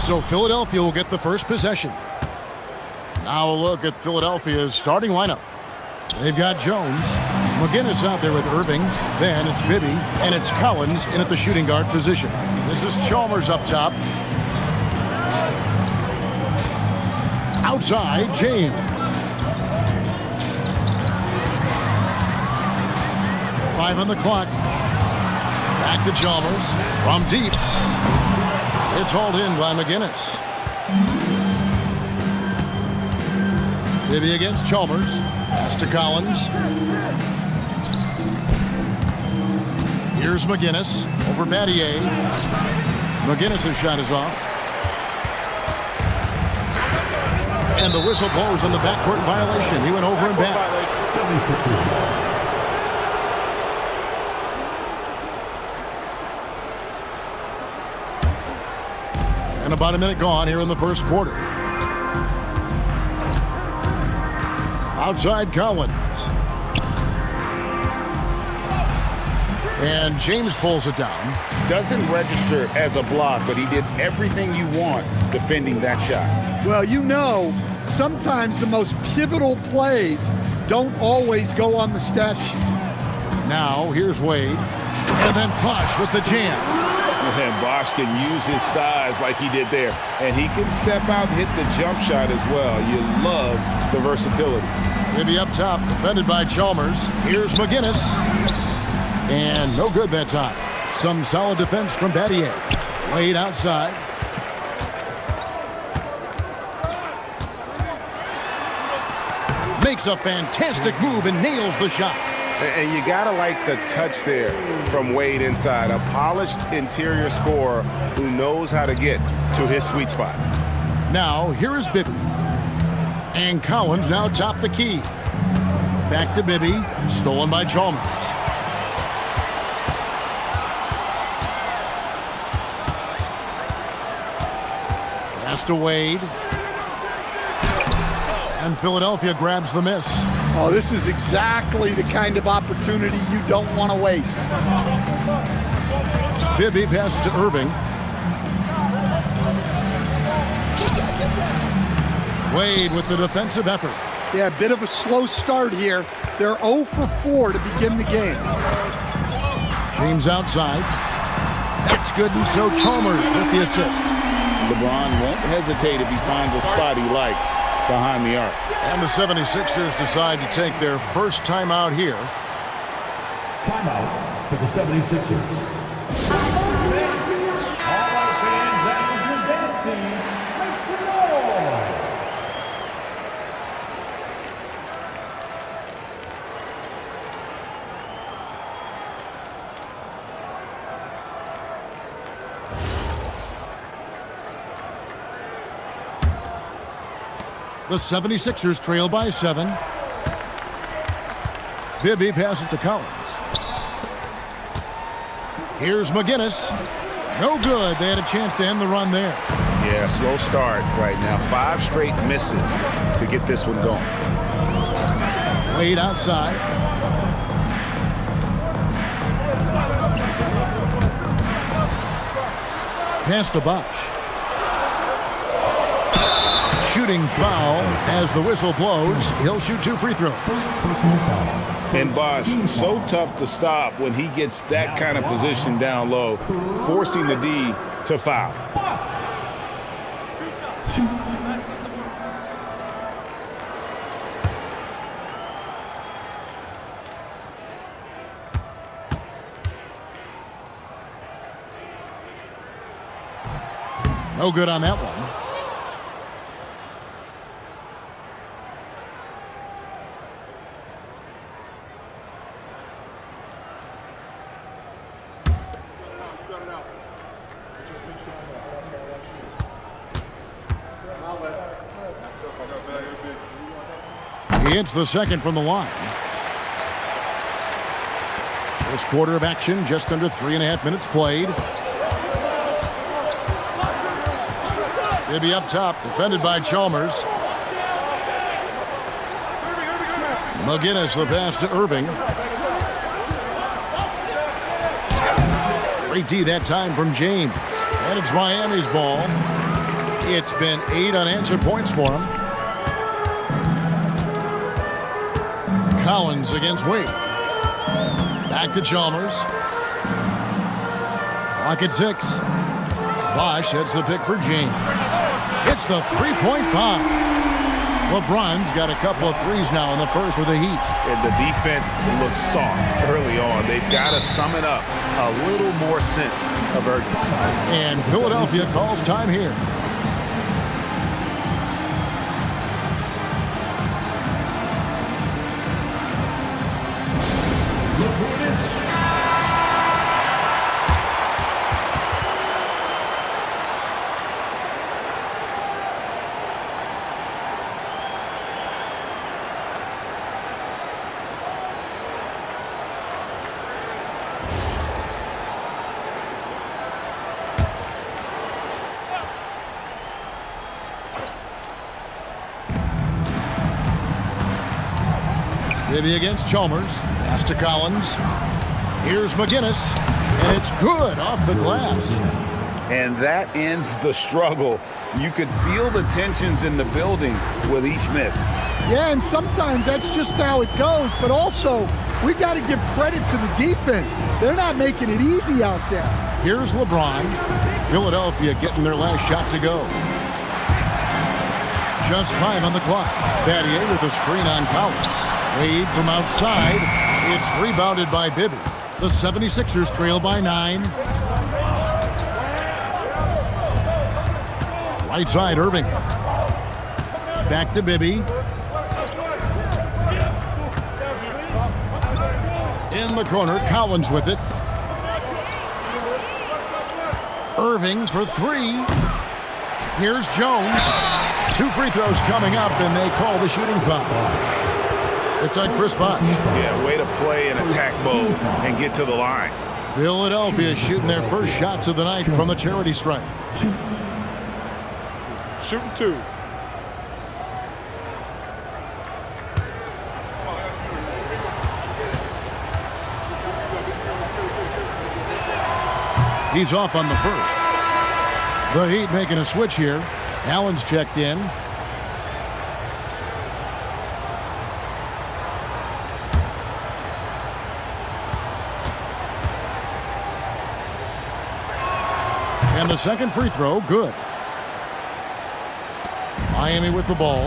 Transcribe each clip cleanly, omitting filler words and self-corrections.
So Philadelphia will get the first possession. Now a look at Philadelphia's starting lineup. They've got Jones. McGinnis out there with Irving. Then it's Bibby. And it's Collins in at the shooting guard position. This is Chalmers up top. Outside, James. 5 on the clock. Back to Chalmers. From deep. It's hauled in by McGinnis. Bibby against Chalmers. Pass to Collins. Here's McGinnis over Battier. McGinnis' shot is off. And the whistle blows on the backcourt violation. He went over and back. And about a minute gone here in the first quarter. Outside Collins. And James pulls it down. Doesn't register as a block, but he did everything you want defending that shot. Well, you know, sometimes the most pivotal plays don't always go on the stat sheet. Now, here's Wade. And then Bosch with the jam. And Bosch can use his size like he did there. And he can step out and hit the jump shot as well. You love the versatility. Maybe up top, defended by Chalmers. Here's McGinnis. And no good that time. Some solid defense from Battier. Wade outside. Makes a fantastic move and nails the shot. And you gotta like the touch there from Wade inside. A polished interior scorer who knows how to get to his sweet spot. Now, here is Bibby. And Collins now top the key. Back to Bibby. Stolen by Chalmers. Pass to Wade. And Philadelphia grabs the miss. Oh, this is exactly the kind of opportunity you don't want to waste. Bibby passes to Irving. Wade with the defensive effort. Yeah, a bit of a slow start here. They're 0 for 4 to begin the game. James outside. That's good, and so Chalmers with the assist. LeBron won't hesitate if he finds a spot he likes behind the arc. And the 76ers decide to take their first timeout here. Timeout for the 76ers. All right, fans, that was your dance team. Make some noise. The 76ers trail by 7. Bibby passes to Collins. Here's McGinnis. No good. They had a chance to end the run there. Yeah, slow start right now. 5 straight misses to get this one going. Wade outside. Pass to Bosch. Shooting foul as the whistle blows. He'll shoot 2 free throws. And Bosch, so tough to stop when he gets that kind of position down low, forcing the D to foul. No good on that one. He hits the second from the line. First quarter of action, just under 3.5 minutes played. Bibby up top, defended by Chalmers. McGinnis the pass to Irving. Great D that time from James. And it's Miami's ball. It's been 8 unanswered points for him. Collins against Wade. Back to Chalmers. Clock at 6. Bosch hits the pick for James. Hits the three-point bomb. LeBron's got a couple of threes now in the first with the Heat. And the defense looks soft early on. They've got to sum it up. A little more sense of urgency. And Philadelphia calls time here. Bibby against Chalmers. Pass to Collins. Here's McGinnis. And it's good off the glass. And that ends the struggle. You could feel the tensions in the building with each miss. Yeah, and sometimes that's just how it goes. But also, we got to give credit to the defense. They're not making it easy out there. Here's LeBron. Philadelphia getting their last shot to go. Just 5 on the clock. Battier with a screen on Collins. Wade from outside. It's rebounded by Bibby. The 76ers trail by 9. Right side, Irving. Back to Bibby. In the corner, Collins with it. Irving for 3. Here's Jones. 2 free throws coming up, and they call the shooting foul. It's on Chris Bosh. Yeah, way to play in attack mode and get to the line. Philadelphia shooting their first shots of the night from the charity stripe. Shooting 2. He's off on the first. The Heat making a switch here. Allen's checked in. And the second free throw, good. Miami with the ball.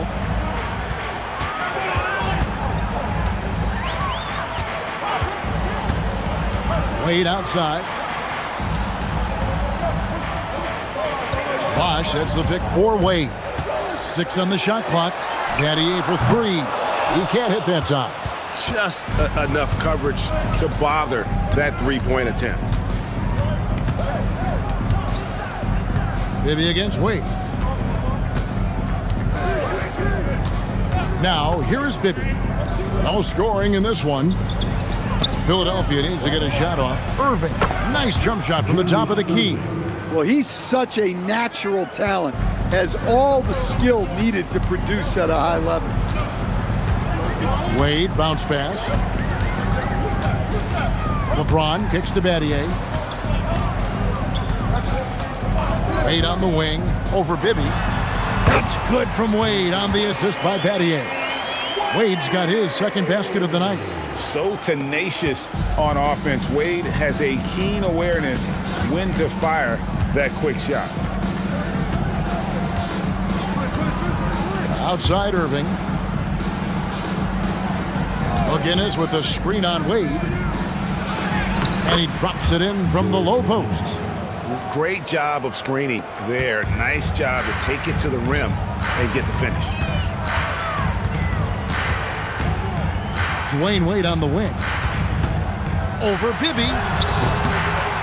Wade outside. Bosh sets the pick for Wade. 6 on the shot clock. Battier for 3. He can't hit that time. Just enough coverage to bother that three-point attempt. Bibby against Wade. Now, here is Bibby. No scoring in this one. Philadelphia needs to get a shot off. Irving, nice jump shot from the top of the key. Well, he's such a natural talent. Has all the skill needed to produce at a high level. Wade, bounce pass. LeBron kicks to Battier. Wade on the wing, over Bibby. It's good from Wade on the assist by Battier. Wade's got his second basket of the night. So tenacious on offense. Wade has a keen awareness when to fire that quick shot. Outside Irving. McGinnis with the screen on Wade. And he drops it in from the low post. Great job of screening there. Nice job to take it to the rim and get the finish. Dwayne Wade on the wing. Over Bibby.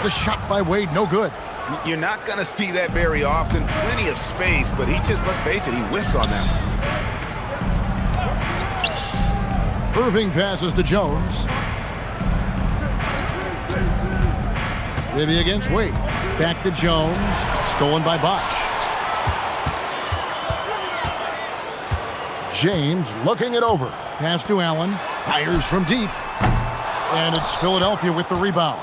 The shot by Wade, no good. You're not going to see that very often. Plenty of space, but he just, let's face it, he whiffs on that one. Irving passes to Jones. Bibby against Wade. Back to Jones. Stolen by Bosh. James looking it over. Pass to Allen. Fires from deep. And it's Philadelphia with the rebound.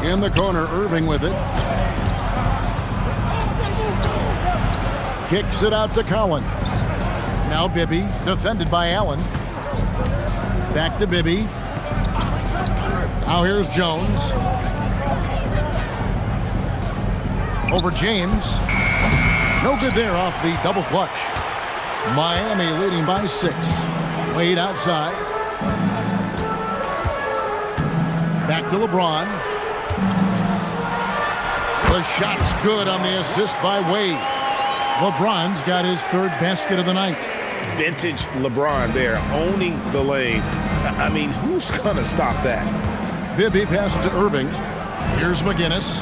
In the corner, Irving with it. Kicks it out to Collins. Now Bibby, defended by Allen. Back to Bibby. Now here's Jones. Over James. No good there off the double clutch. Miami leading by 6. Wade outside. Back to LeBron. The shot's good on the assist by Wade. LeBron's got his 3rd basket of the night. Vintage LeBron there, owning the lane. I mean, who's going to stop that? Bibby passes to Irving. Here's McGinnis.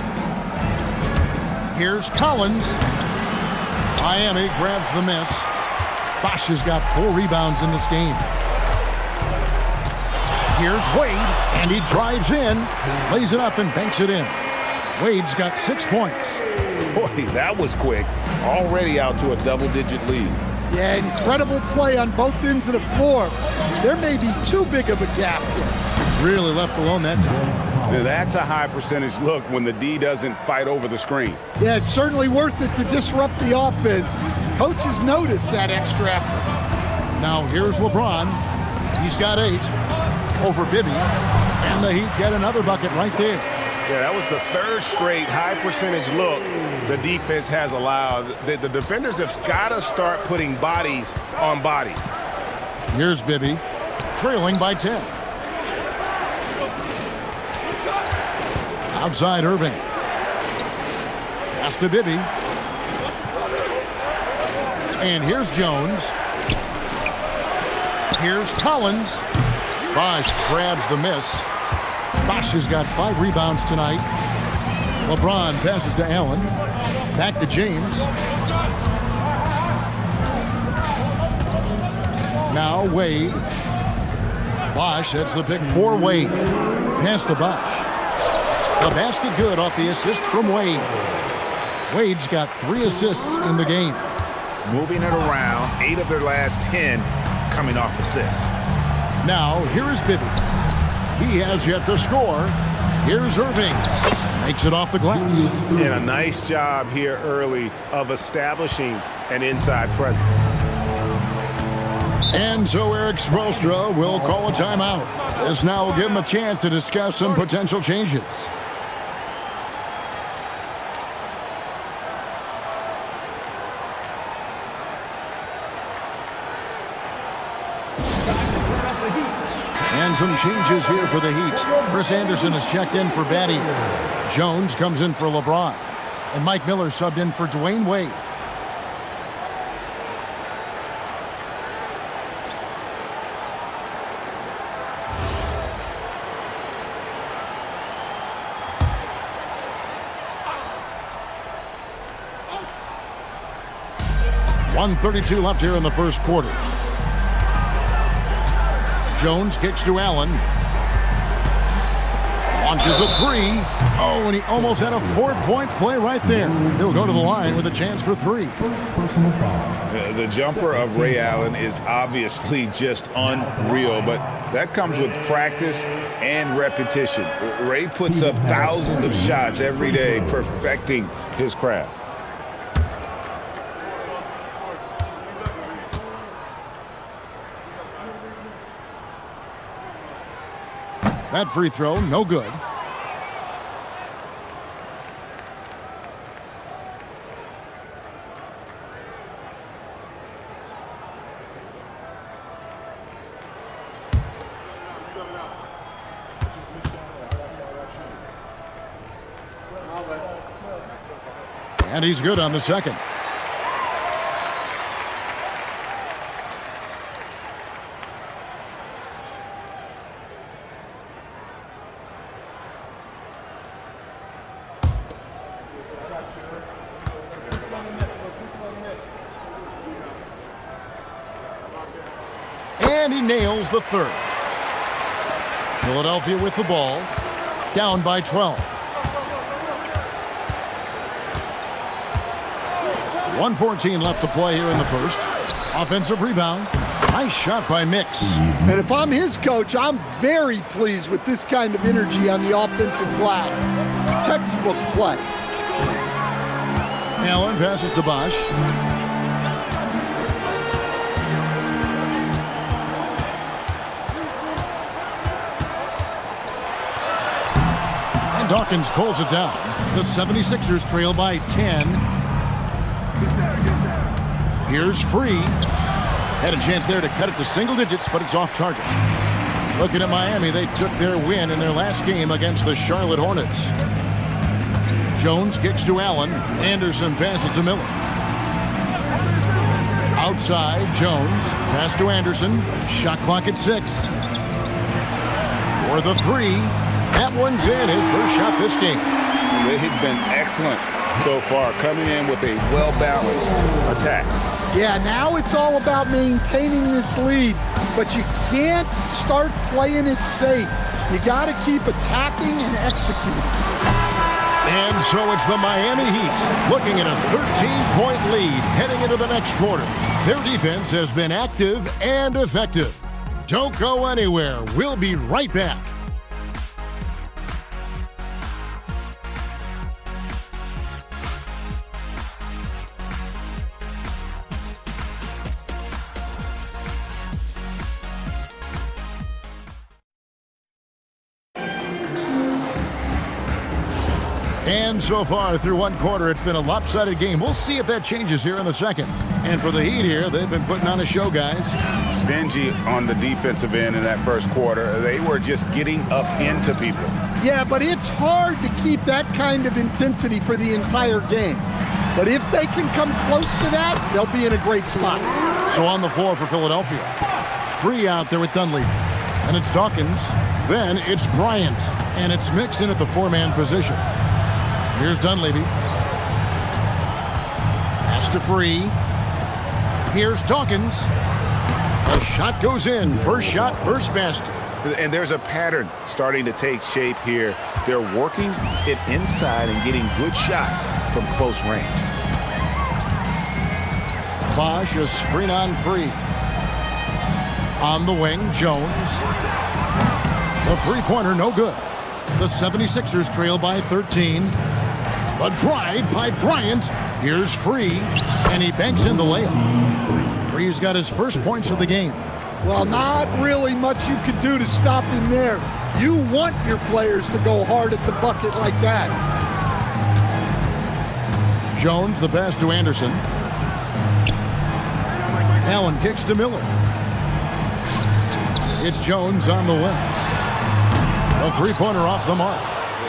Here's Collins. Miami grabs the miss. Bosch has got 4 rebounds in this game. Here's Wade, and he drives in, lays it up and banks it in. Wade's got 6 points. Boy, that was quick. Already out to a double-digit lead. Yeah, incredible play on both ends of the floor. There may be too big of a gap here. Really left alone that time. Now, that's a high percentage look when the D doesn't fight over the screen. Yeah, it's certainly worth it to disrupt the offense. Coaches notice that extra effort. Now here's LeBron. He's got 8 over Bibby. And the Heat get another bucket right there. Yeah, that was the 3rd straight high percentage look the defense has allowed. The defenders have got to start putting bodies on bodies. Here's Bibby, trailing by 10. Outside Irving. Pass to Bibby. And here's Jones. Here's Collins. Bosch grabs the miss. Bosch has got 5 rebounds tonight. LeBron passes to Allen. Back to James. Now Wade. Bosch, that's the pick for Wade. Pass to Bosch. The basket good off the assist from Wade. Wade's got 3 assists in the game. Moving it around, 8 of their last 10 coming off assists. Now, here is Bibby. He has yet to score. Here's Irving. Makes it off the glass. And a nice job here early of establishing an inside presence. And so Eric Spoelstra will call a timeout. This now will give him a chance to discuss some potential changes. And some changes here for the Heat. Chris Anderson has checked in for Batty. Jones comes in for LeBron. And Mike Miller subbed in for Dwayne Wade. .132 left here in the first quarter. Jones kicks to Allen. Launches a 3. Oh, and he almost had a 4-point play right there. He'll go to the line with a chance for 3. The jumper of Ray Allen is obviously just unreal, but that comes with practice and repetition. Ray puts up thousands of shots every day, perfecting his craft. That free throw, no good. And he's good on the second. And he nails the third. Philadelphia with the ball, down by 12. 1:14 left to play here in the first. Offensive rebound. Nice shot by Mix. And if I'm his coach, I'm very pleased with this kind of energy on the offensive glass. Textbook play. Allen passes to Bosch. Dawkins pulls it down. The 76ers trail by 10. Here's Free. Had a chance there to cut it to single digits, but it's off target. Looking at Miami, they took their win in their last game against the Charlotte Hornets. Jones kicks to Allen. Anderson passes to Miller. Outside, Jones. Pass to Anderson. Shot clock at 6. For the 3. That one's in. His first shot this game. They have been excellent so far, coming in with a well-balanced attack. Yeah, now it's all about maintaining this lead, but you can't start playing it safe. You got to keep attacking and executing. And so it's the Miami Heat looking at a 13-point lead heading into the next quarter. Their defense has been active and effective. Don't go anywhere. We'll be right back. And so far through one quarter, it's been a lopsided game. We'll see if that changes here in the second. And for the Heat here, they've been putting on a show, guys. Stingy on the defensive end in that first quarter. They were just getting up into people. Yeah, but it's hard to keep that kind of intensity for the entire game. But if they can come close to that, they'll be in a great spot. So on the floor for Philadelphia. Free out there with Dunleavy. And it's Dawkins. Then it's Bryant. And it's Mixon at the 4-man position. Here's Dunleavy. Pass to Free. Here's Dawkins. The shot goes in. First shot, first basket. And there's a pattern starting to take shape here. They're working it inside and getting good shots from close range. Bosch, a screen on Free. On the wing, Jones. The three-pointer, no good. The 76ers trail by 13. A drive by Bryant. Here's Free, and he banks in the layup. Free's got his first points of the game. Well, not really much you could do to stop him there. You want your players to go hard at the bucket like that. Jones, the pass to Anderson. Allen kicks to Miller. It's Jones on the way. A three-pointer off the mark.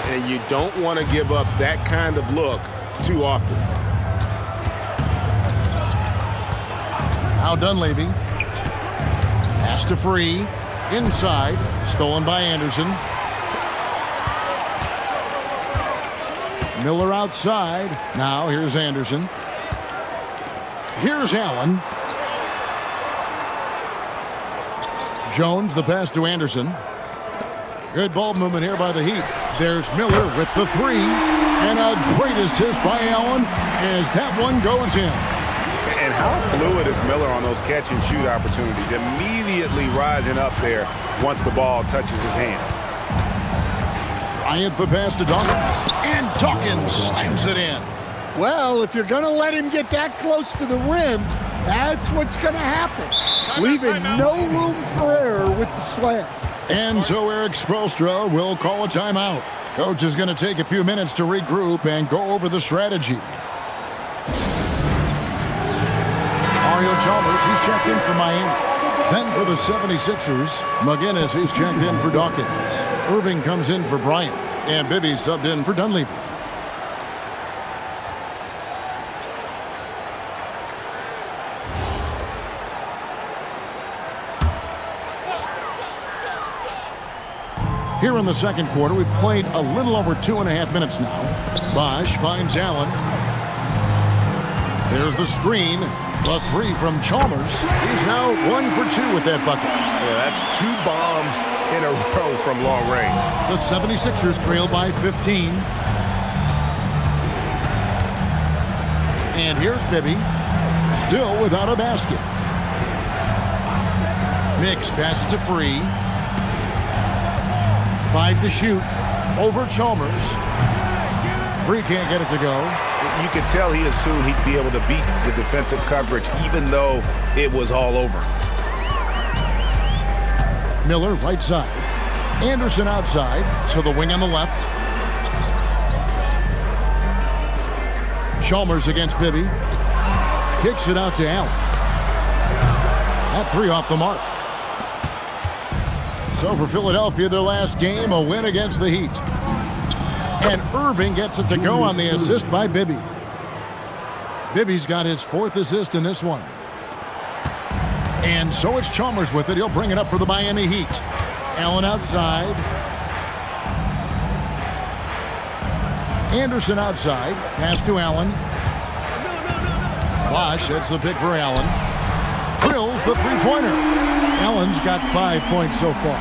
And you don't want to give up that kind of look too often. Now Dunleavy. Pass to Free. Inside. Stolen by Anderson. Miller outside. Now here's Anderson. Here's Allen. Jones, the pass to Anderson. Good ball movement here by the Heat. There's Miller with the 3. And a great assist by Allen as that one goes in. And how fluid is Miller on those catch and shoot opportunities? Immediately rising up there once the ball touches his hands. Bryant the pass to Dawkins. And Dawkins slams it in. Well, if you're going to let him get that close to the rim, that's what's going to happen. Leaving no room for error with the slam. And so Eric Spoelstra will call a timeout. Coach is going to take a few minutes to regroup and go over the strategy. Mario Chalmers, he's checked in for Miami. Then for the 76ers, McGinnis, he's checked in for Dawkins. Irving comes in for Bryant. And Bibby subbed in for Dunleavy. Here in the second quarter, we've played a little over 2.5 minutes now. Bosch finds Allen. There's the screen. The 3 from Chalmers. He's now 1 for 2 with that bucket. Yeah, that's 2 bombs in a row from long range. The 76ers trail by 15. And here's Bibby. Still without a basket. Mix passes to Free. 5 to shoot. Over Chalmers. Free can't get it to go. You could tell he assumed he'd be able to beat the defensive coverage even though it was all over. Miller right side. Anderson outside. So the wing on the left. Chalmers against Bibby. Kicks it out to Allen. That three off the mark. So for Philadelphia, their last game, a win against the Heat. And Irving gets it to go on the assist by Bibby. Bibby's got his 4th assist in this one. And so it's Chalmers with it. He'll bring it up for the Miami Heat. Allen outside. Anderson outside. Pass to Allen. Bosch hits the pick for Allen. Drills the three-pointer. Allen's got 5 points so far.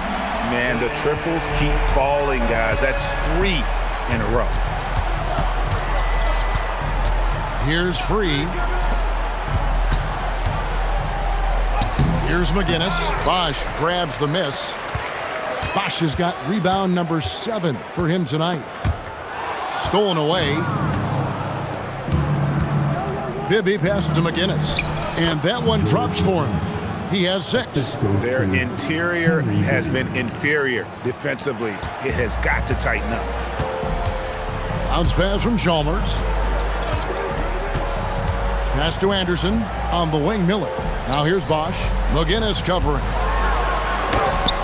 Man, the triples keep falling, guys. That's 3 in a row. Here's Free. Here's McGinnis. Bosch grabs the miss. Bosch has got rebound number 7 for him tonight. Stolen away. Bibby passes to McGinnis. And that one drops for him. He has 6. Their interior has been inferior defensively. It has got to tighten up. Bounce pass from Chalmers. Pass to Anderson. On the wing, Miller. Now here's Bosch. McGinnis covering.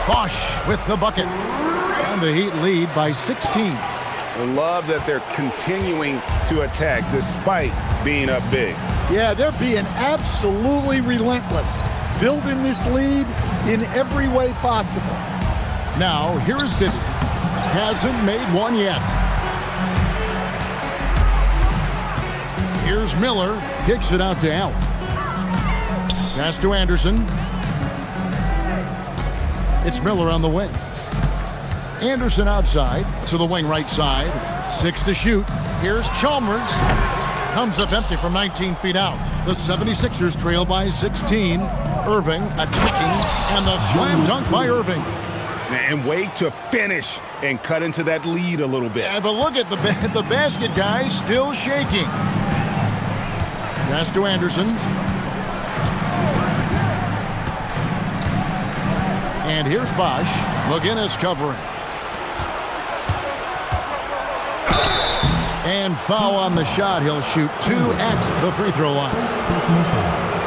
Bosch with the bucket. And the Heat lead by 16. I love that they're continuing to attack despite being up big. Yeah, they're being absolutely relentless, building this lead in every way possible. Now, here is Bibby. Hasn't made one yet. Here's Miller. Kicks it out to Allen. Pass to Anderson. It's Miller on the wing. Anderson outside to the wing right side. 6 to shoot. Here's Chalmers. Comes up empty from 19 feet out. The 76ers trail by 16. Irving attacking, and the slam dunk by Irving. And way to finish and cut into that lead a little bit. Yeah, but look at the basket guy still shaking. Pass to Anderson. And here's Bosch. McGinnis covering. And foul on the shot. He'll shoot 2 at the free throw line.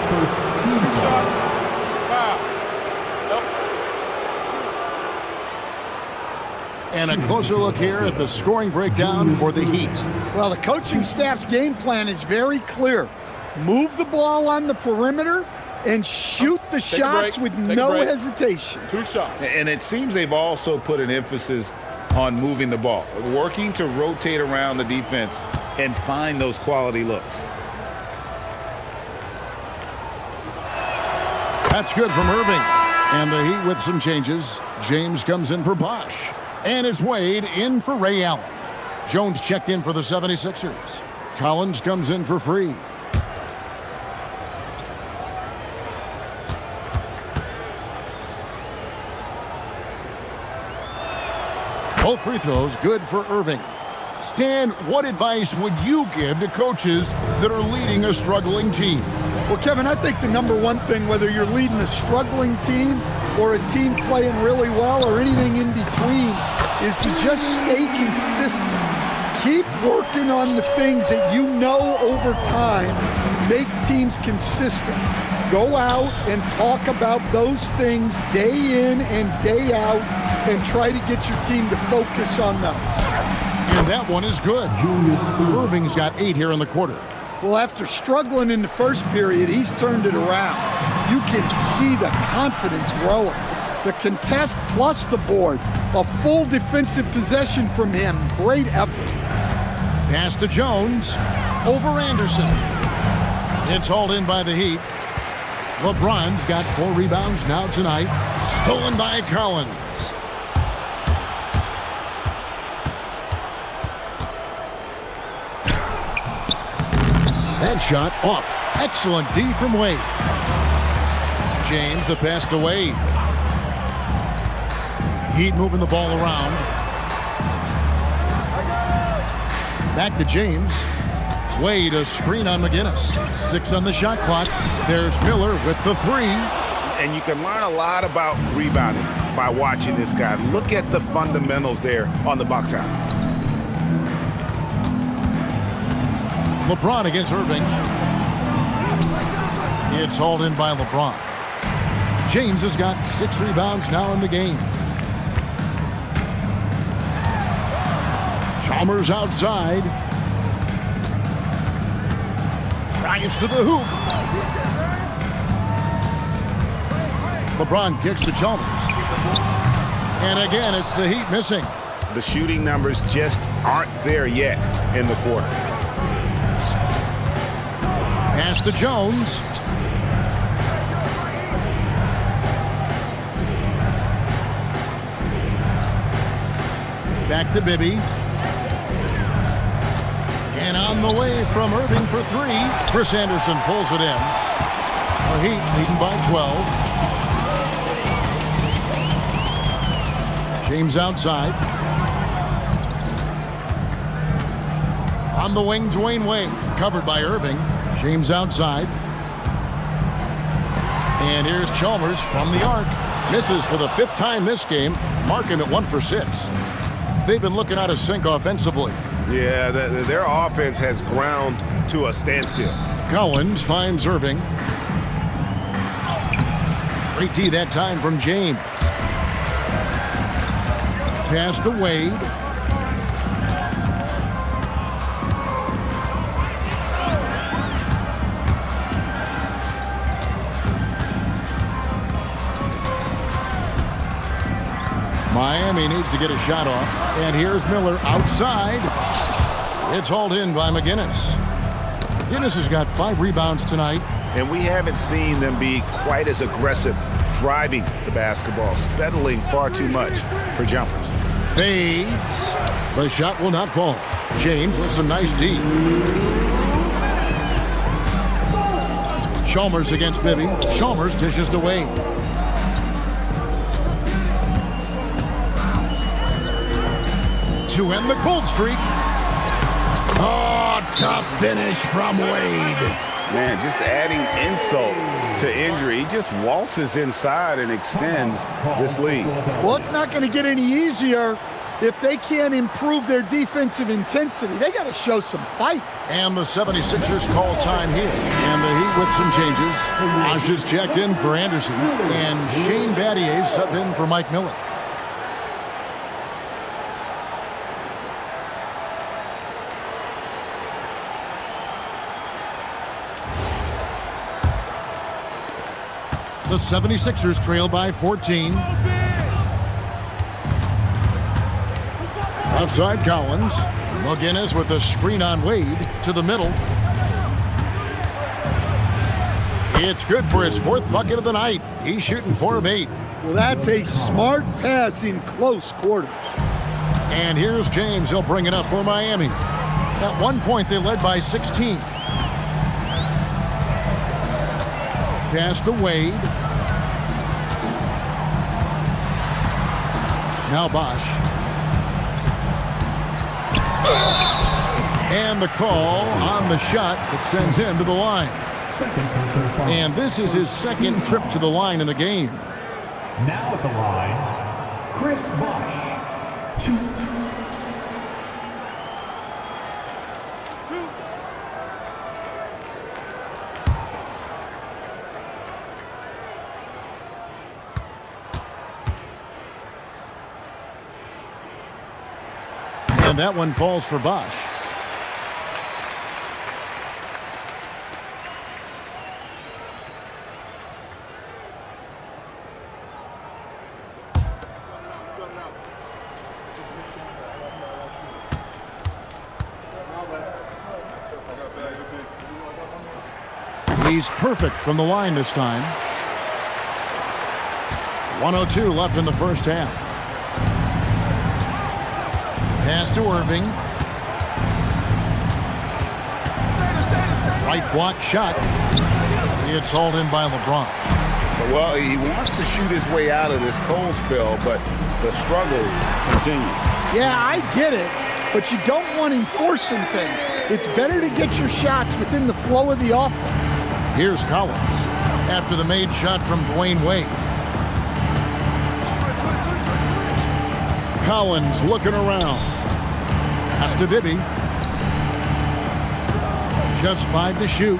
First team shots. And a closer look here at the scoring breakdown for the Heat. Well, the coaching staff's game plan is very clear. Move the ball on the perimeter and shoot the shots with no hesitation. 2 shots. And it seems they've also put an emphasis on moving the ball, working to rotate around the defense and find those quality looks. That's good from Irving. And the Heat with some changes. James comes in for Bosch. And it's Wade in for Ray Allen. Jones checked in for the 76ers. Collins comes in for Free. Both free throws good for Irving. Stan, what advice would you give to coaches that are leading a struggling team? Well, Kevin, I think the number one thing, whether you're leading a struggling team or a team playing really well or anything in between, is to just stay consistent. Keep working on the things that you know over time make teams consistent. Go out and talk about those things day in and day out and try to get your team to focus on them. And that one is good. Irving's got 8 here in the quarter. Well, after struggling in the first period, he's turned it around. You can see the confidence growing. The contest plus the board. A full defensive possession from him. Great effort. Pass to Jones. Over Anderson. It's hauled in by the Heat. LeBron's got 4 rebounds now tonight. Stolen by Collins. That shot off. Excellent D from Wade. James, the pass to Wade. Heat moving the ball around. Back to James. Wade, a screen on McGinnis. 6 on the shot clock. There's Miller with the 3. And you can learn a lot about rebounding by watching this guy. Look at the fundamentals there on the box out. LeBron against Irving. It's hauled in by LeBron. James has got 6 rebounds now in the game. Chalmers outside. Drives to the hoop. LeBron kicks to Chalmers. And again, it's the Heat missing. The shooting numbers just aren't there yet in the quarter. Pass to Jones. Back to Bibby. And on the way from Irving for 3. Chris Anderson pulls it in. The Heat leading by 12. James outside. On the wing, Dwayne Wade. Covered by Irving. James outside. And here's Chalmers from the arc. Misses for the 5th time this game. Mark him at 1 for 6. They've been looking out of sync offensively. Yeah, their offense has ground to a standstill. Collins finds Irving. Great D that time from James. Pass to Wade. Miami needs to get a shot off. And here's Miller outside. It's hauled in by McGinnis. McGinnis has got 5 rebounds tonight. And we haven't seen them be quite as aggressive driving the basketball, settling far too much for jumpers. Fades. The shot will not fall. James with some nice D. Chalmers against Bibby. Chalmers dishes to Wade. To end the cold streak. Oh, tough finish from Wade. Man, just adding insult to injury. He just waltzes inside and extends this lead. Well, it's not going to get any easier if they can't improve their defensive intensity. They got to show some fight. And the 76ers call time here. And the Heat with some changes. Osh is checked in for Anderson. And Shane Battier subbed in for Mike Miller. The 76ers trail by 14. Outside Collins. McGinnis with the screen on Wade to the middle. It's good for his 4th bucket of the night. He's shooting 4 of 8. Well, that's a smart pass in close quarters. And here's James. He'll bring it up for Miami. At one point, they led by 16. Pass to Wade. Now Bosch. And the call on the shot that sends him to the line. And this is his 2nd trip to the line in the game. Now at the line, Chris Bosch. 2. And that one falls for Bosch. He's perfect from the line this time. 1:02 left in the first half. Pass to Irving. Right block shot. It's hauled in by LeBron. Well, he wants to shoot his way out of this cold spell, but the struggles continue. Yeah, I get it, but you don't want him forcing things. It's better to get your shots within the flow of the offense. Here's Collins after the made shot from Dwayne Wade. Collins looking around. Pass to Bibby. Just 5 to shoot.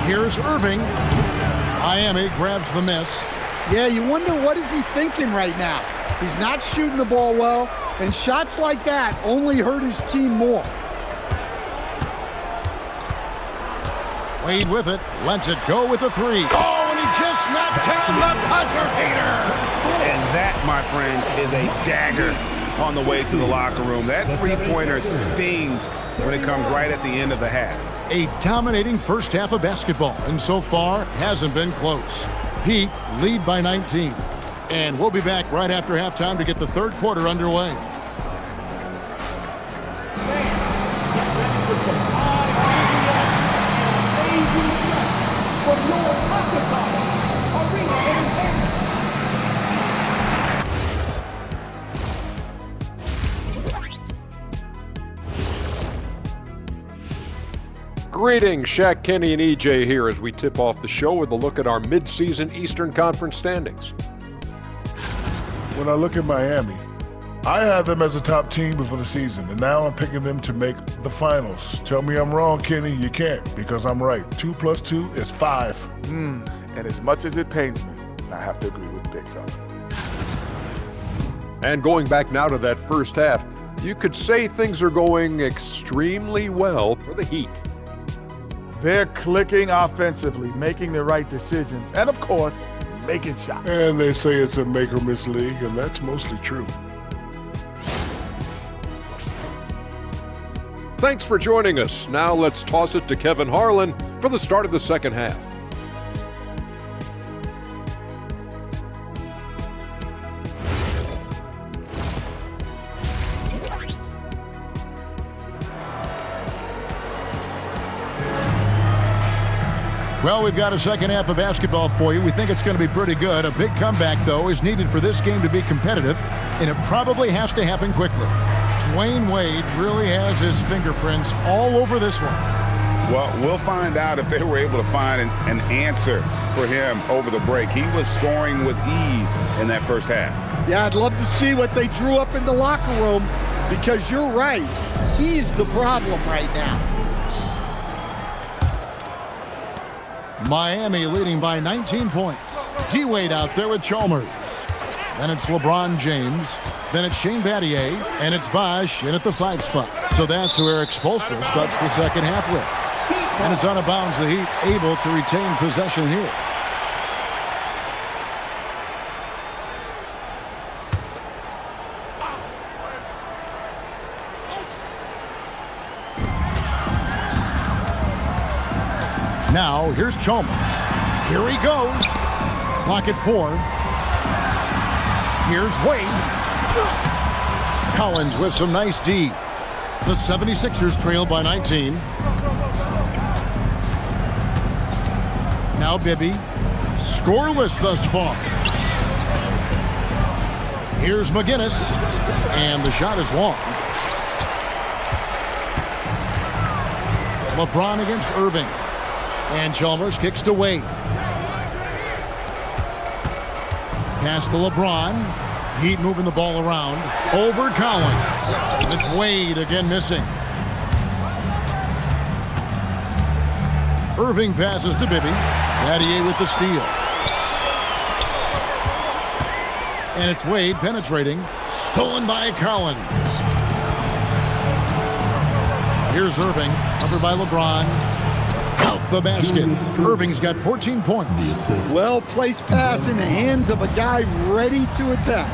Here's Irving. Miami grabs the miss. Yeah, you wonder what is he thinking right now. He's not shooting the ball well, and shots like that only hurt his team more. Wade with it, lets it go with a 3. Oh, and he just knocked down the buzzer beater. And that, my friends, is a dagger on the way to the locker room. That three-pointer stings when it comes right at the end of the half. A dominating first half of basketball, and so far hasn't been close. Heat lead by 19. And we'll be back right after halftime to get the third quarter underway. Greetings, Shaq, Kenny, and EJ here as we tip off the show with a look at our mid-season Eastern Conference standings. When I look at Miami, I had them as a top team before the season, and now I'm picking them to make the finals. Tell me I'm wrong, Kenny. You can't, because I'm right. 2 + 2 is 5. And as much as it pains me, I have to agree with the big fella. And going back now to that first half, you could say things are going extremely well for the Heat. They're clicking offensively, making the right decisions, and of course, making shots. And they say it's a make-or-miss league, and that's mostly true. Thanks for joining us. Now let's toss it to Kevin Harlan for the start of the second half. Well, we've got a second half of basketball for you. We think it's going to be pretty good. A big comeback, though, is needed for this game to be competitive, and it probably has to happen quickly. Dwayne Wade really has his fingerprints all over this one. Well, we'll find out if they were able to find an answer for him over the break. He was scoring with ease in that first half. Yeah, I'd love to see what they drew up in the locker room, because you're right. He's the problem right now. Miami leading by 19 points. D-Wade out there with Chalmers. Then it's LeBron James. Then it's Shane Battier. And it's Bosh in at the 5 spot. So that's who Eric Spoelstra starts the second half with. And it's out of bounds. The Heat able to retain possession here. Now, here's Chalmers. Here he goes. Clock at 4. Here's Wade. Collins with some nice D. The 76ers trail by 19. Now Bibby. Scoreless thus far. Here's McGinnis. And the shot is long. LeBron against Irving. And Chalmers kicks to Wade. Pass to LeBron. Heat moving the ball around. Over Collins. And it's Wade again missing. Irving passes to Bibby. Battier with the steal. And it's Wade penetrating. Stolen by Collins. Here's Irving. Covered by LeBron. Out the basket. Irving's got 14 points. Well-placed pass in the hands of a guy ready to attack.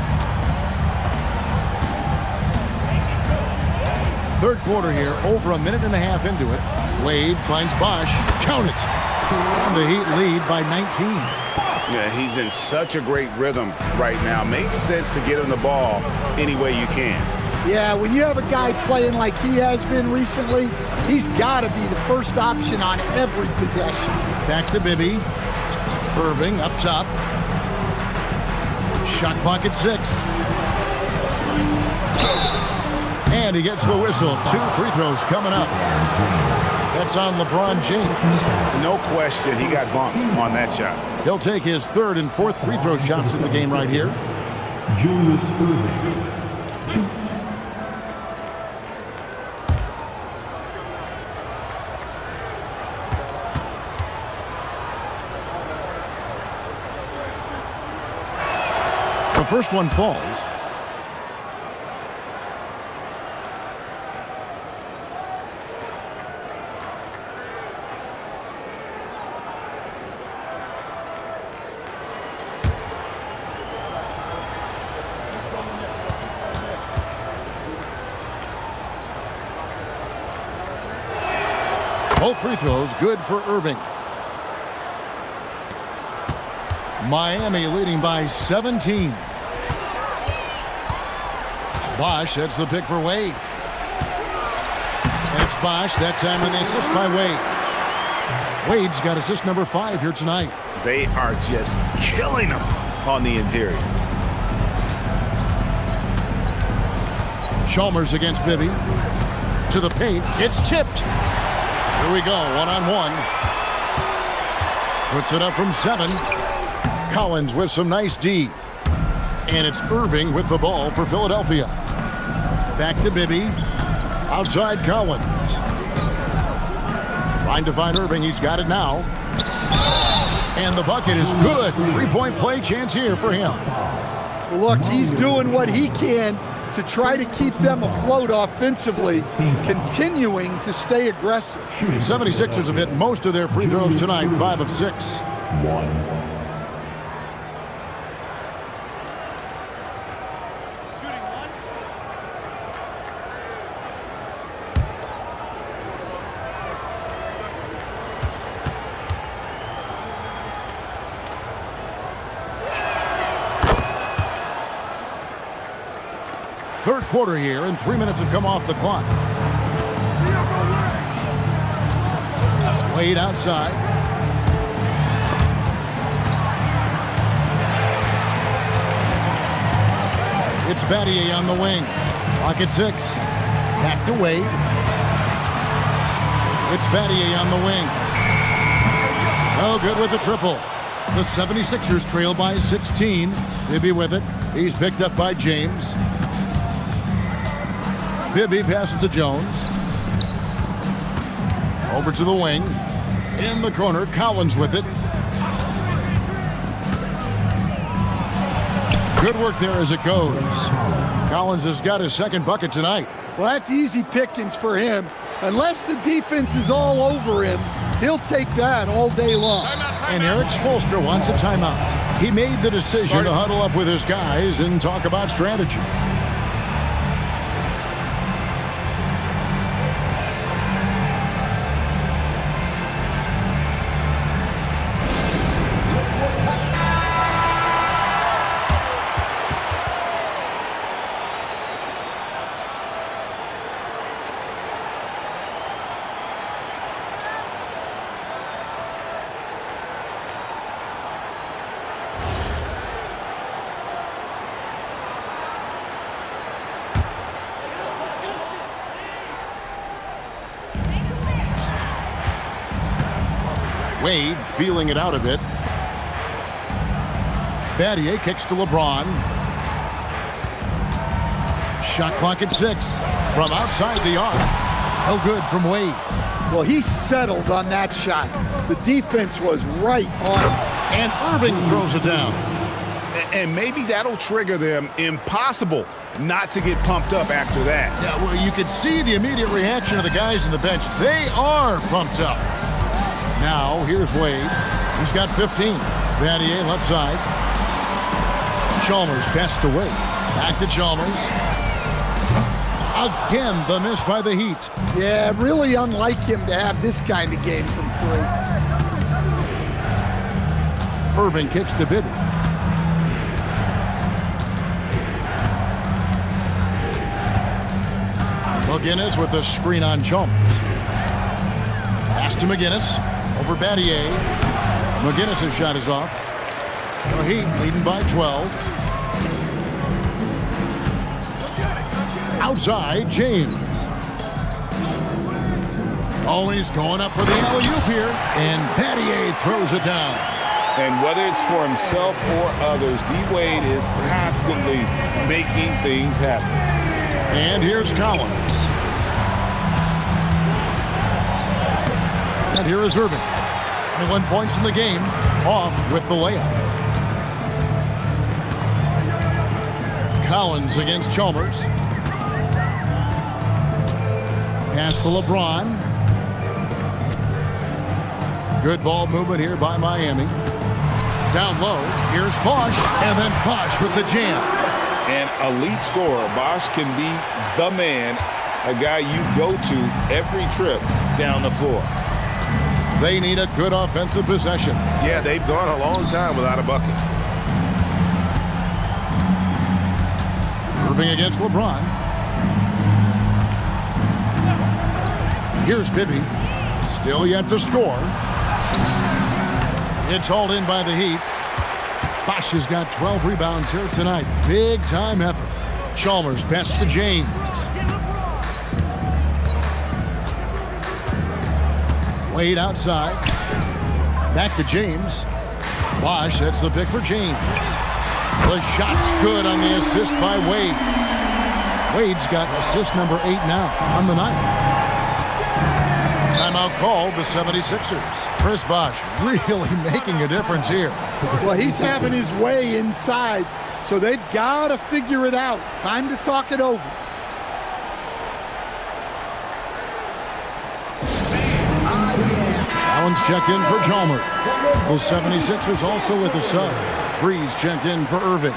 Third quarter here, over a minute and a half into it. Wade finds Bosh. Count it. And the Heat lead by 19. Yeah, he's in such a great rhythm right now. Makes sense to get him the ball any way you can. Yeah, when you have a guy playing like he has been recently, he's got to be the first option on every possession. Back to Bibby. Irving up top. Shot clock at 6. And he gets the whistle. 2 free throws coming up. That's on LeBron James. No question, he got bumped on that shot. He'll take his 3rd and 4th free throw shots in the game right here. Julius Irving. The first one falls. Both free throws good for Irving. Miami leading by 17. Bosch, that's the pick for Wade. And it's Bosch, that time with the assist by Wade. Wade's got assist number 5 here tonight. They are just killing them on the interior. Chalmers against Bibby. To the paint, it's tipped. Here we go, one-on-one. Puts it up from 7. Collins with some nice D. And it's Irving with the ball for Philadelphia. Back to Bibby. Outside Collins. Trying to find Irving. He's got it now. And the bucket is good. 3-point play chance here for him. Look, he's doing what he can to try to keep them afloat offensively, continuing to stay aggressive. 76ers have hit most of their free throws tonight, 5 of 6. Third quarter here, and 3 minutes have come off the clock. Wade outside. It's Battier on the wing. Clock at 6. Back to Wade. It's Battier on the wing. No good with the triple. The 76ers trail by 16. Bibby with it. He's picked up by James. Bibby passes to Jones. Over to the wing. In the corner, Collins with it. Good work there as it goes. Collins has got his second bucket tonight. Well, that's easy pickings for him. Unless the defense is all over him, he'll take that all day long. And Eric Spoelstra wants a timeout. He made the decision to huddle up with his guys and talk about strategy. Wade feeling it out a bit. Battier kicks to LeBron. Shot clock at 6. From outside the arc. No good from Wade. Well, he settled on that shot. The defense was right on it. And Irving throws it down. And maybe that'll trigger them. Impossible not to get pumped up after that. Yeah, well, you could see the immediate reaction of the guys on the bench. They are pumped up. Now, here's Wade. He's got 15. Battier left side. Chalmers passed away. Back to Chalmers. Again, the miss by the Heat. Yeah, really unlike him to have this kind of game from 3. Irving kicks to Bibby. McGinnis with the screen on Chalmers. Pass to McGinnis. Over Battier. McGinnis' shot is off. The Heat leading by 12. Outside, James. Oh, he's going up for the alley-oop here. And Battier throws it down. And whether it's for himself or others, D-Wade is constantly making things happen. And here's Collins. And here is Irving. 21 points in the game. Off with the layup. Collins against Chalmers. Pass to LeBron. Good ball movement here by Miami. Down low, here's Bosch, and then Bosch with the jam. An elite scorer. Bosch can be the man, a guy you go to every trip down the floor. They need a good offensive possession. Yeah, they've gone a long time without a bucket. Irving against LeBron. Here's Bibby. Still yet to score. It's hauled in by the Heat. Bosch has got 12 rebounds here tonight. Big time effort. Chalmers pass to James. Wade outside. Back to James. Bosch, that's the pick for James. The shot's good on the assist by Wade. Wade's got assist number 8 now on the night. Timeout called the 76ers. Chris Bosch really making a difference here. Well, he's having his way inside, so they've got to figure it out. Time to talk it over. Allen's checked in for Chalmers. The 76ers also with a sub. Freeze checked in for Irving.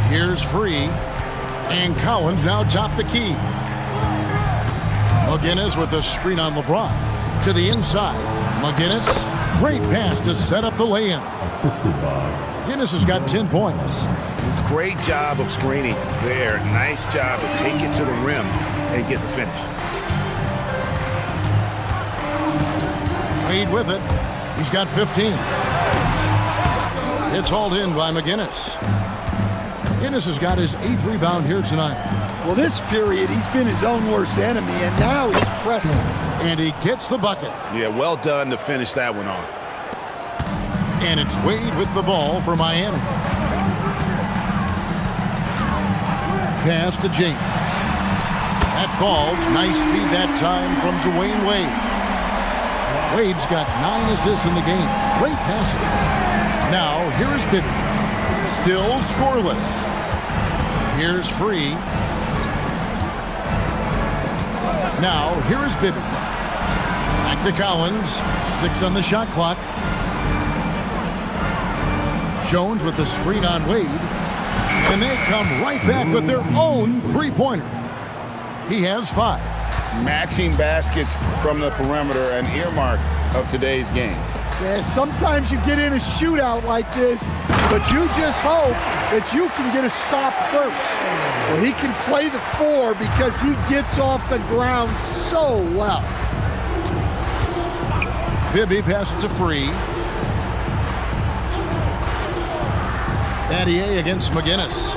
Here's Free, and Collins now top the key. McGinnis with the screen on LeBron. To the inside, McGinnis, great pass to set up the lay-in. McGinnis has got 10 points. Great job of screening there. Nice job to take it to the rim and get the finish. Wade with it. He's got 15. It's hauled in by McGinnis. McGinnis has got his 8th rebound here tonight. Well, this period, he's been his own worst enemy, and now he's pressing. And he gets the bucket. Yeah, well done to finish that one off. And it's Wade with the ball for Miami. Pass to James. That falls. Nice feed that time from Dwayne Wade. Wade's got 9 assists in the game. Great passing. Now, here is Bibby. Still scoreless. Here's Free. Now, here is Bibby. Back to Collins. 6 on the shot clock. Jones with the screen on Wade. And they come right back with their own three-pointer. He has 5. Matching baskets from the perimeter, an earmark of today's game. Yeah, sometimes you get in a shootout like this, but you just hope that you can get a stop first. Well, he can play the 4 because he gets off the ground so well. Bibby passes to Free. Battier against McGinnis.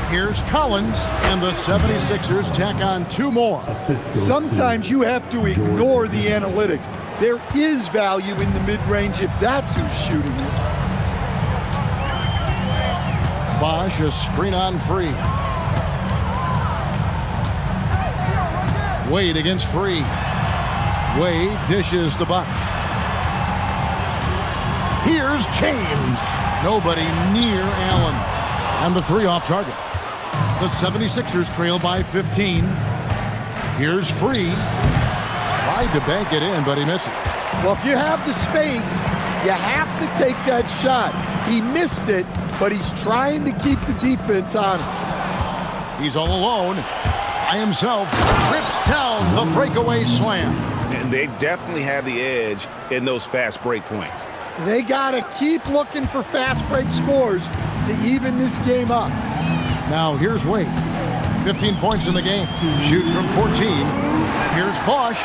Here's Collins, and the 76ers tack on 2 more. Sometimes you have to ignore the analytics. There is value in the mid-range if that's who's shooting it. Bosch, a screen on Free. Wade against Free. Wade dishes to Bosch. Here's James. Nobody near Allen. And the 3 off target. The 76ers trail by 15. Here's Free. Tried to bank it in, but he misses. Well, if you have the space, you have to take that shot. He missed it, but he's trying to keep the defense honest. He's all alone. By himself. Rips down the breakaway slam. And they definitely have the edge in those fast break points. They got to keep looking for fast break scores to even this game up. Now here's Wade. 15 points in the game. Shoots from 14. Here's Bosch.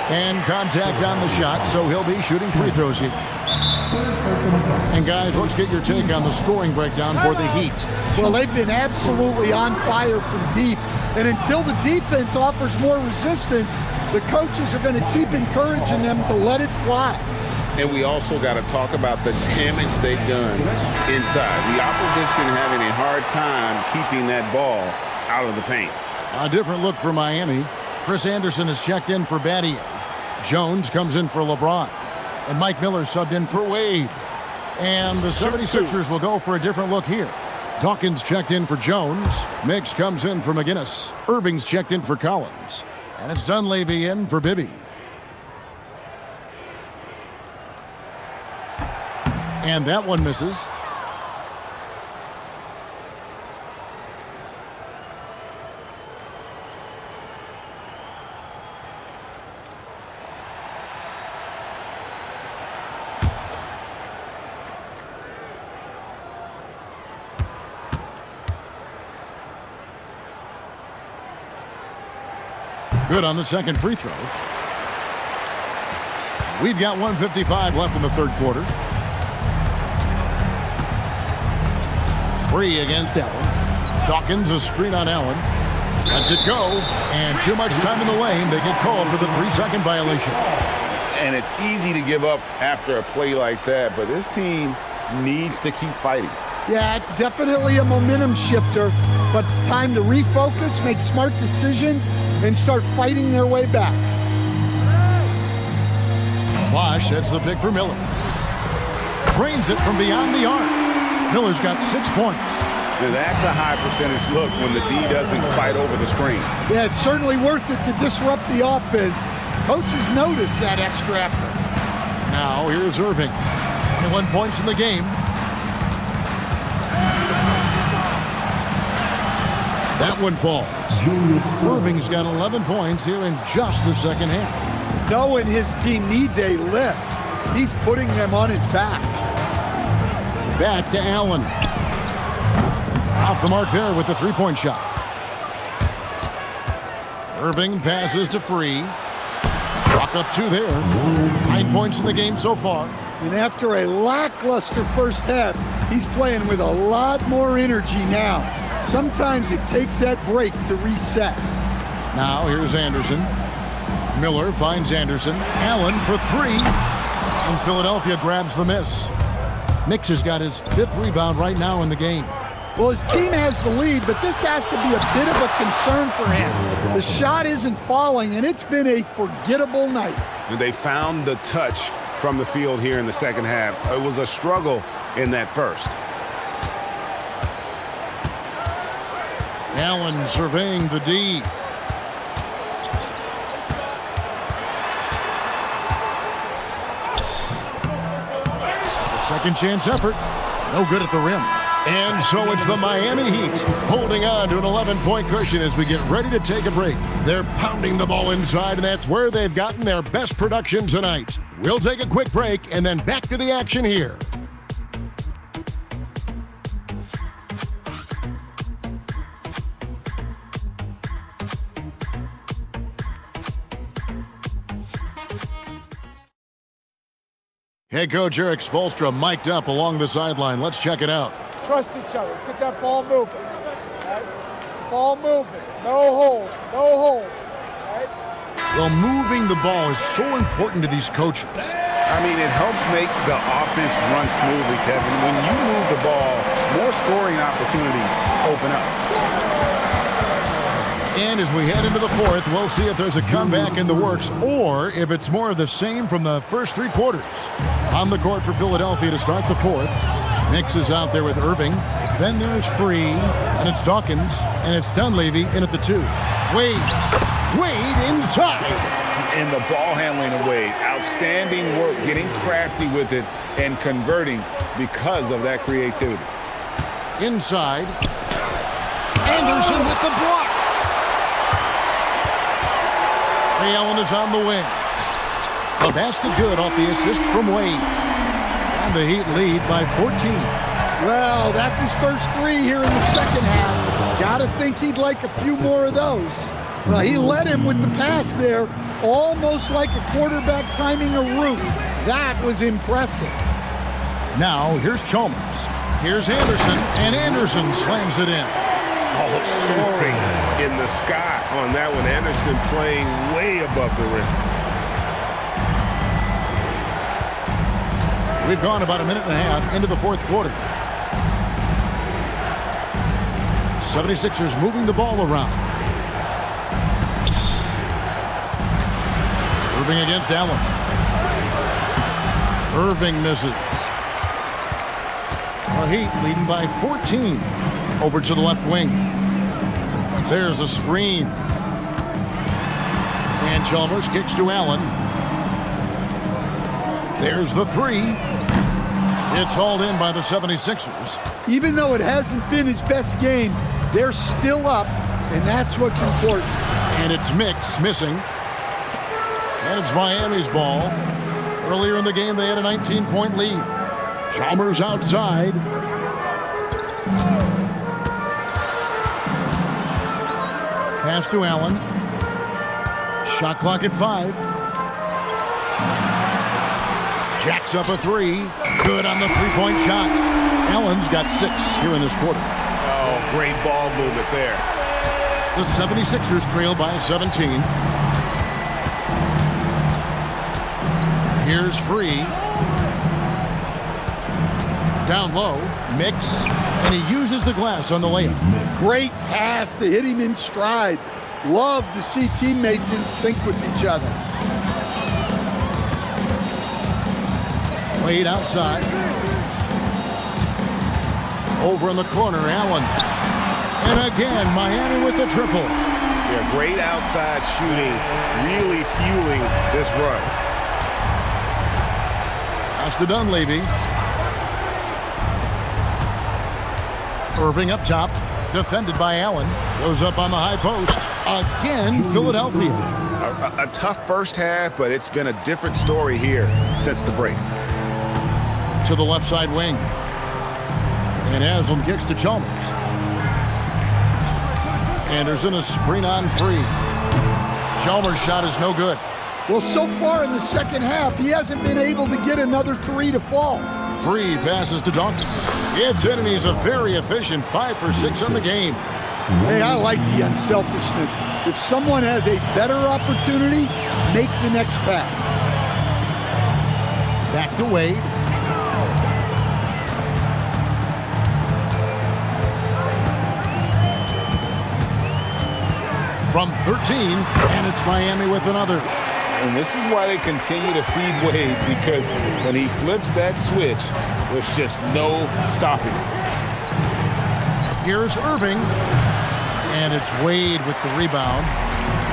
And contact on the shot, so he'll be shooting free throws here. And guys, let's get your take on the scoring breakdown for the Heat. Well, they've been absolutely on fire from deep. And until the defense offers more resistance, the coaches are going to keep encouraging them to let it fly. And we also got to talk about the damage they've done inside. The opposition having a hard time keeping that ball out of the paint. A different look for Miami. Chris Anderson has checked in for Battier. Jones comes in for LeBron. And Mike Miller subbed in for Wade. And the 76ers will go for a different look here. Dawkins checked in for Jones. Mix comes in for McGinnis. Irving's checked in for Collins. And it's Dunleavy in for Bibby. And that one misses. Good on the second free throw. We've got 1:55 left in the third quarter. Free against Allen. Dawkins a screen on Allen. Lets it go. And too much time in the lane. They get called for the 3-second violation. And it's easy to give up after a play like that, but this team needs to keep fighting. Yeah, it's definitely a momentum shifter, but it's time to refocus, make smart decisions, and start fighting their way back. Bosch hits the pick for Miller. Drains it from beyond the arc. Miller's got 6 points. Now that's a high percentage look when the D doesn't fight over the screen. Yeah, it's certainly worth it to disrupt the offense. Coaches notice that extra effort. Now here's Irving. 21 points in the game. That one falls. Irving's got 11 points here in just the second half. Knowing his team needs a lift, he's putting them on his back. Back to Allen. Off the mark there with the three-point shot. Irving passes to Free. Chalk up 2 there. 9 points in the game so far. And after a lackluster first half, he's playing with a lot more energy now. Sometimes it takes that break to reset. Now here's Anderson. Miller finds Anderson. Allen for 3. And Philadelphia grabs the miss. Nix has got his 5th rebound right now in the game. Well, his team has the lead, but this has to be a bit of a concern for him. The shot isn't falling, and it's been a forgettable night. And they found the touch from the field here in the second half. It was a struggle in that first. Allen surveying the D. A second chance effort. No good at the rim. And so it's the Miami Heat holding on to an 11-point cushion as we get ready to take a break. They're pounding the ball inside, and that's where they've gotten their best production tonight. We'll take a quick break and then back to the action here. Head coach Eric Spoelstra mic'd up along the sideline. Let's check it out. Trust each other. Let's get that ball moving. Right? Ball moving. No holds. No holds. Right? Well, moving the ball is so important to these coaches. I mean, it helps make the offense run smoothly, Kevin. When you move the ball, more scoring opportunities open up. And as we head into the fourth, we'll see if there's a comeback in the works or if it's more of the same from the first 3 quarters. On the court for Philadelphia to start the fourth. Nix is out there with Irving. Then there's Free, and it's Dawkins, and it's Dunleavy in at the 2. Wade inside. And the ball handling of Wade. Outstanding work, getting crafty with it and converting because of that creativity. Inside. Anderson with the block. Ray Allen is on the wing. A basket good off the assist from Wade. And the Heat lead by 14. Well, that's his first 3 here in the second half. Gotta think he'd like a few more of those. Well, he led him with the pass there, almost like a quarterback timing a route. That was impressive. Now, here's Chalmers. Here's Anderson, and Anderson slams it in. Oh, soaring in the sky on that one. Anderson playing way above the rim. We've gone about a minute and a half into the fourth quarter. 76ers moving the ball around. Irving against Allen. Irving misses. The Heat leading by 14. Over to the left wing. There's a screen. And Chalmers kicks to Allen. There's the three. It's hauled in by the 76ers. Even though it hasn't been his best game, they're still up, and that's what's important. And it's Mix missing. And it's Miami's ball. Earlier in the game, they had a 19-point lead. Chalmers outside. Pass to Allen. Shot clock at 5. Jacks up a three. Good on the three-point shot. Allen's got 6 here in this quarter. Oh, great ball movement there. The 76ers trail by 17. Here's Free. Down low. Mix. And he uses the glass on the layup. Great pass to hit him in stride. Love to see teammates in sync with each other. Wade outside. Over in the corner, Allen. And again, Miami with the triple. Yeah, great outside shooting, really fueling this run. Pass to Dunleavy. Irving up top, defended by Allen. Goes up on the high post. Again, Philadelphia. A tough first half, but it's been a different story here since the break. To the left side wing. And Haslam kicks to Chalmers. Anderson a screen on Free. Chalmers' shot is no good. Well, so far in the second half, he hasn't been able to get another three to fall. Free passes to Dawkins. It's in, and he's a very efficient 5 for 6 on the game. Hey, I like the unselfishness. If someone has a better opportunity, make the next pass. Back to Wade. From 13, and it's Miami with another. And this is why they continue to feed Wade, because when he flips that switch, there's just no stopping. Here's Irving, and it's Wade with the rebound.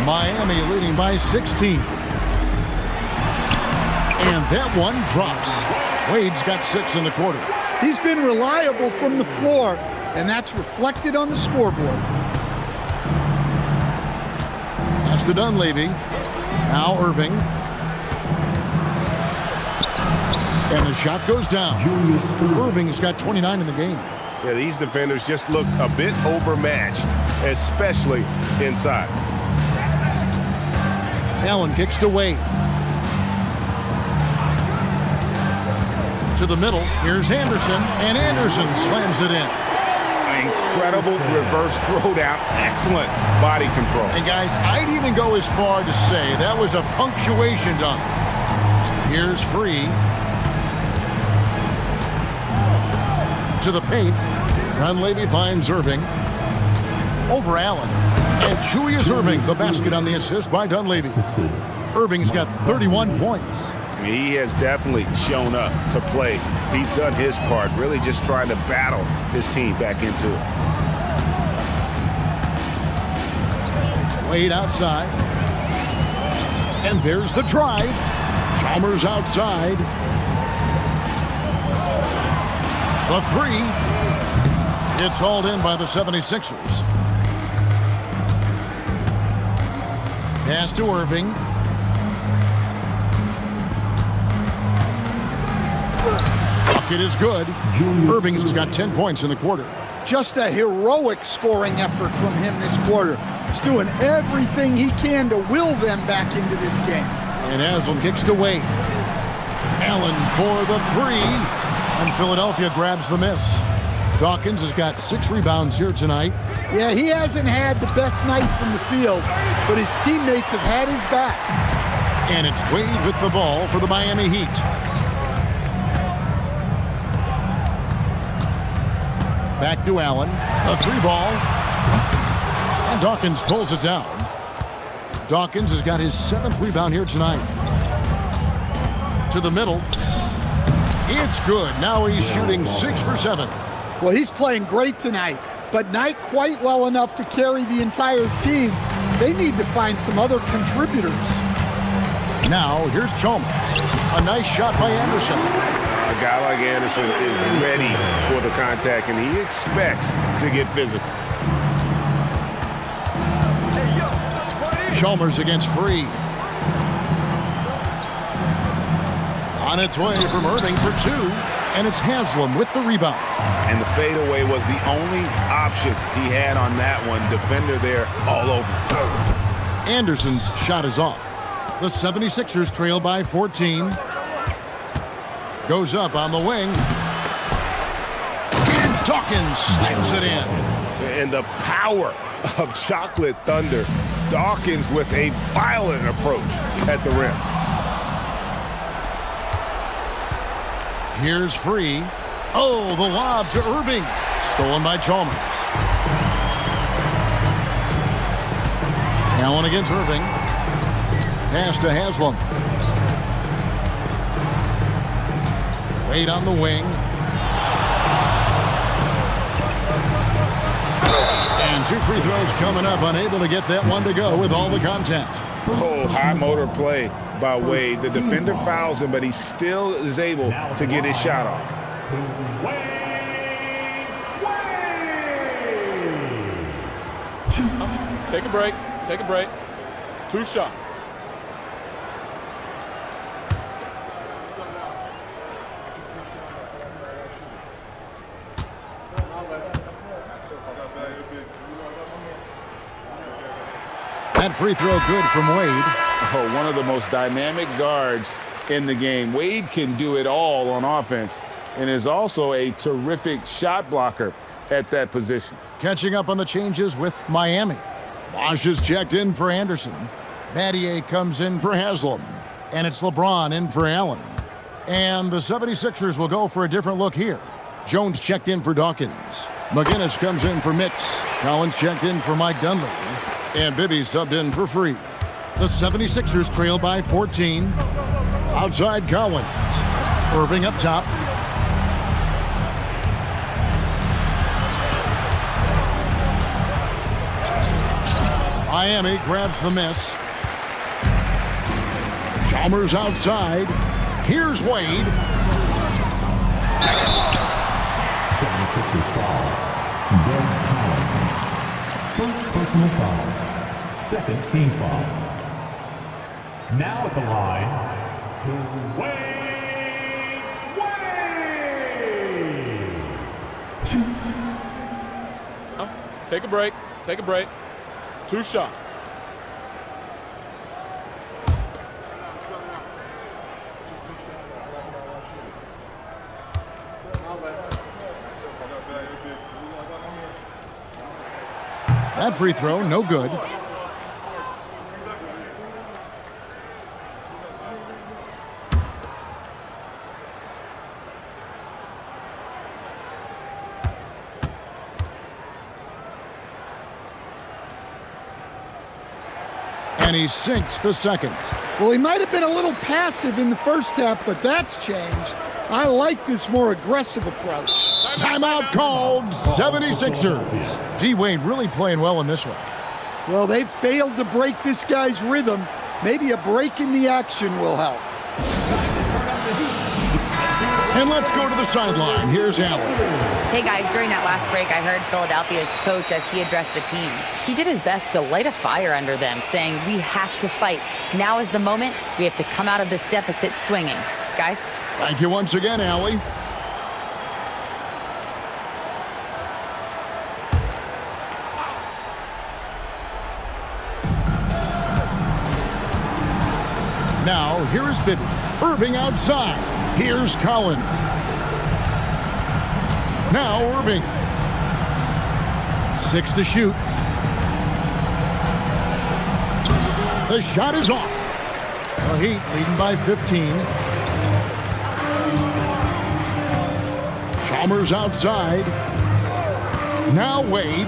Miami leading by 16. And that one drops. Wade's got 6 in the quarter. He's been reliable from the floor, and that's reflected on the scoreboard. Pass to Dunleavy. Now Irving. And the shot goes down. Irving's got 29 in the game. Yeah, these defenders just look a bit overmatched, especially inside. Allen kicks to Wade. To the middle. Here's Anderson. And Anderson slams it in. Incredible reverse throwdown. Excellent body control. And guys, I'd even go as far to say that was a punctuation dunk. Here's Free. To the paint. Dunleavy finds Irving. Over Allen. And Julius Irving, the basket on the assist by Dunleavy. Irving's got 31 points. He has definitely shown up to play. He's done his part, really just trying to battle his team back into it. Wade outside. And there's the drive. Chalmers outside. The three. It's hauled in by the 76ers. Pass to Irving. Bucket is good. Irving's got 10 points in the quarter. Just a heroic scoring effort from him this quarter. He's doing everything he can to will them back into this game. And Haslam kicks to Wade. Allen for the three. And Philadelphia grabs the miss. Dawkins has got 6 rebounds here tonight. Yeah, he hasn't had the best night from the field, but his teammates have had his back. And it's Wade with the ball for the Miami Heat. Back to Allen. A 3-ball. And Dawkins pulls it down. Dawkins has got his 7th rebound here tonight. To the middle. It's good. Now he's shooting 6 for 7. Well, he's playing great tonight, but not quite well enough to carry the entire team. They need to find some other contributors. Now, here's Chalmers. A nice shot by Anderson. A guy like Anderson is ready for the contact, and he expects to get physical. Chalmers against Free. On its way from Irving for 2, and it's Haslam with the rebound. And the fadeaway was the only option he had on that one. Defender there all over. Anderson's shot is off. The 76ers trail by 14. Goes up on the wing. And Dawkins slams it in. And the power of Chocolate Thunder. Dawkins with a violent approach at the rim. Here's Free. Oh, the lob to Irving. Stolen by Chalmers. Allen against Irving. Pass to Haslam. Wade on the wing. And 2 free throws coming up. Unable to get that one to go with all the contact. Oh, high motor play by Wade. The defender fouls him, but he still is able to get his shot off. Take a break. Take a break. 2 shots. That free throw good from Wade. Oh, one of the most dynamic guards in the game. Wade can do it all on offense and is also a terrific shot blocker at that position. Catching up on the changes with Miami. Bosch is checked in for Anderson. Battier comes in for Haslam. And it's LeBron in for Allen. And the 76ers will go for a different look here. Jones checked in for Dawkins. McGinnis comes in for Mix. Collins checked in for Mike Dunley. And Bibby subbed in for Free. The 76ers trail by 14. Outside Collins. Irving up top. Miami grabs the miss. Chalmers outside. Here's Wade. 76ers foul. Ben Collins. First personal foul. Second team foul. Now at the line, Wade. Take a break. Take a break. 2 shots. That free throw, no good. And he sinks the second. Well, he might have been a little passive in the first half, but that's changed. I like this more aggressive approach. Timeout called, 76ers. D-Wade really playing well in this one. Well, they failed to break this guy's rhythm. Maybe a break in the action will help. And let's go to the sideline. Here's Allen. Hey guys, during that last break, I heard Philadelphia's coach as he addressed the team. He did his best to light a fire under them, saying, we have to fight. Now is the moment. We have to come out of this deficit swinging. Guys? Thank you once again, Allie. Now, here is Bibby. Irving outside. Here's Collins. Now Irving. 6 to shoot. The shot is off. The Heat leading by 15. Chalmers outside. Now Wade.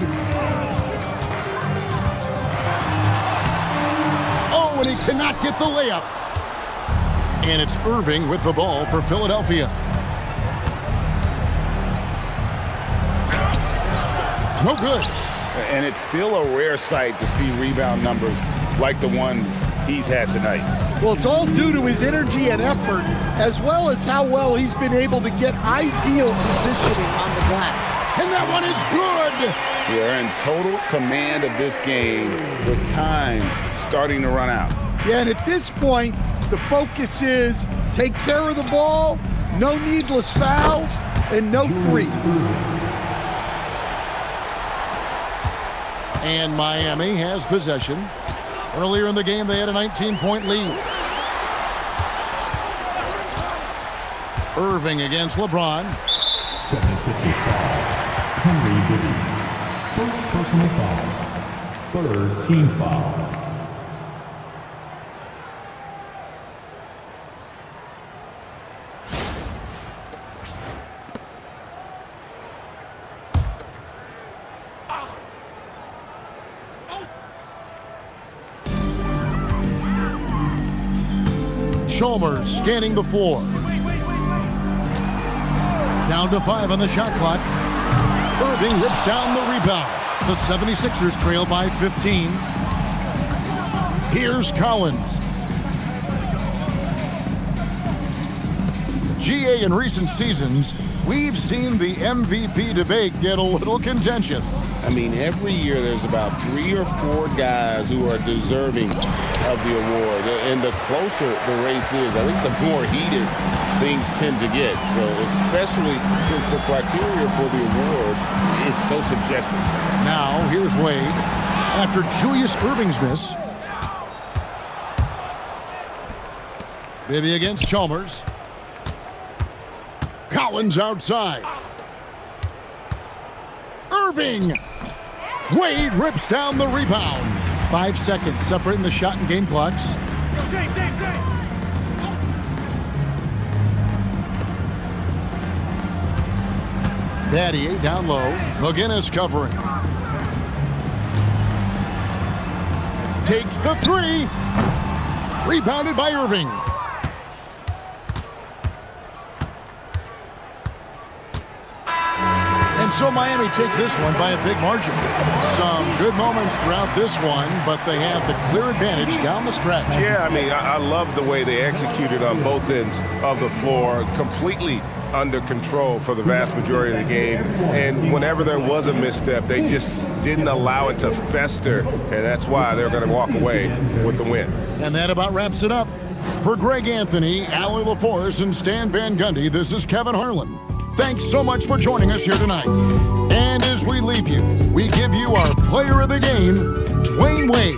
Oh, and he cannot get the layup. And it's Irving with the ball for Philadelphia. No good. And it's still a rare sight to see rebound numbers like the ones he's had tonight. Well, it's all due to his energy and effort, as well as how well he's been able to get ideal positioning on the glass. And that one is good. They're in total command of this game with time starting to run out. Yeah, and at this point, the focus is take care of the ball, no needless fouls, and no threes. And Miami has possession. Earlier in the game, they had a 19-point lead. Irving against LeBron. 76 Henry Bibby. First personal foul. Third team foul. Chalmers scanning the floor. Down to 5 on the shot clock. Irving rips down the rebound. The 76ers trail by 15. Here's Collins. GA, in recent seasons, we've seen the MVP debate get a little contentious. I mean, every year there's about 3 or 4 guys who are deserving of the award. And the closer the race is, I think the more heated things tend to get. So especially since the criteria for the award is so subjective. Now, here's Wade. After Julius Irving's miss. Bibby against Chalmers. Collins outside. Irving! Wade rips down the rebound. 5 seconds separating the shot and game clocks. Daddy down low. McGinnis covering. Takes the 3. Rebounded by Irving. And so Miami takes this one by a big margin. Some good moments throughout this one, but they have the clear advantage down the stretch. Yeah, I mean, I love the way they executed on both ends of the floor, completely under control for the vast majority of the game. And whenever there was a misstep, they just didn't allow it to fester, and that's why they're going to walk away with the win. And that about wraps it up. For Greg Anthony, Allie LaForce, and Stan Van Gundy, this is Kevin Harlan. Thanks so much for joining us here tonight. And as we leave you, we give you our player of the game, Dwayne Wade.